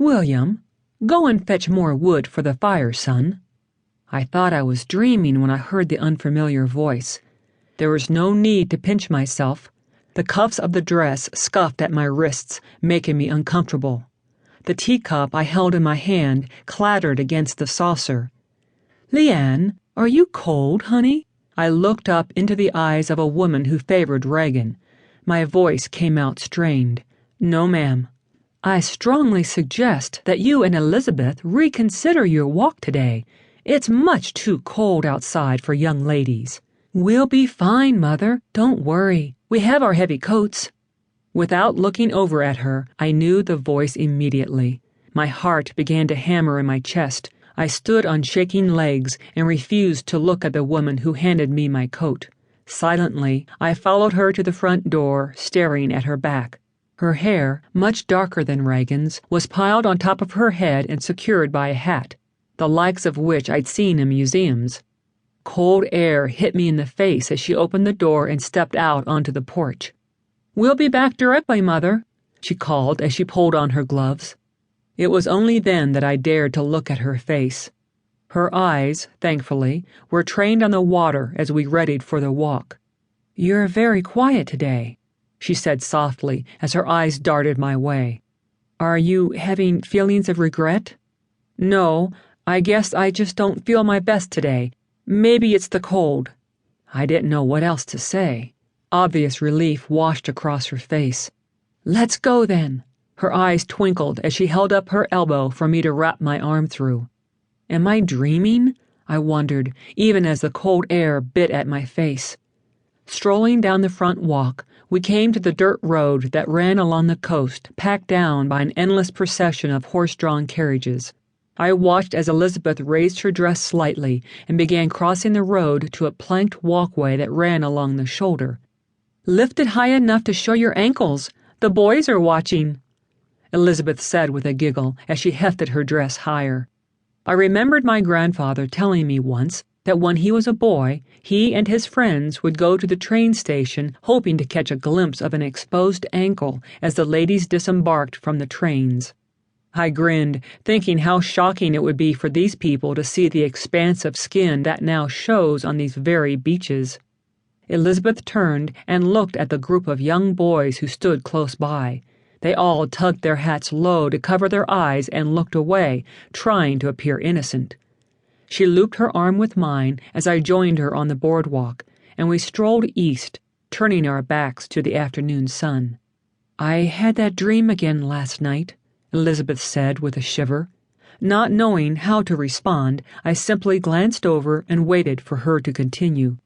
William, go and fetch more wood for the fire, son. I thought I was dreaming when I heard the unfamiliar voice. There was no need to pinch myself. The cuffs of the dress scuffed at my wrists, making me uncomfortable. The teacup I held in my hand clattered against the saucer. "Leanne, are you cold, honey?" I looked up into the eyes of a woman who favored Reagan. My voice came out strained. "No, ma'am." "I strongly suggest that you and Elizabeth reconsider your walk today. It's much too cold outside for young ladies." "We'll be fine, Mother. Don't worry. We have our heavy coats." Without looking over at her, I knew the voice immediately. My heart began to hammer in my chest. I stood on shaking legs and refused to look at the woman who handed me my coat. Silently, I followed her to the front door, staring at her back. Her hair, much darker than Reagan's, was piled on top of her head and secured by a hat, the likes of which I'd seen in museums. Cold air hit me in the face as she opened the door and stepped out onto the porch. "We'll be back directly, Mother," she called as she pulled on her gloves. It was only then that I dared to look at her face. Her eyes, thankfully, were trained on the water as we readied for the walk. "You're very quiet today," she said softly as her eyes darted my way. "Are you having feelings of regret?" "No, I guess I just don't feel my best today. Maybe it's the cold." I didn't know what else to say. Obvious relief washed across her face. "Let's go then." Her eyes twinkled as she held up her elbow for me to wrap my arm through. Am I dreaming? I wondered, even as the cold air bit at my face. Strolling down the front walk, we came to the dirt road that ran along the coast, packed down by an endless procession of horse-drawn carriages. I watched as Elizabeth raised her dress slightly and began crossing the road to a planked walkway that ran along the shoulder. "Lift it high enough to show your ankles. The boys are watching," Elizabeth said with a giggle as she hefted her dress higher. I remembered my grandfather telling me once that when he was a boy, he and his friends would go to the train station hoping to catch a glimpse of an exposed ankle as the ladies disembarked from the trains. I grinned, thinking how shocking it would be for these people to see the expanse of skin that now shows on these very beaches. Elizabeth turned and looked at the group of young boys who stood close by. They all tugged their hats low to cover their eyes and looked away, trying to appear innocent. She looped her arm with mine as I joined her on the boardwalk, and we strolled east, turning our backs to the afternoon sun. "I had that dream again last night," Elizabeth said with a shiver. Not knowing how to respond, I simply glanced over and waited for her to continue.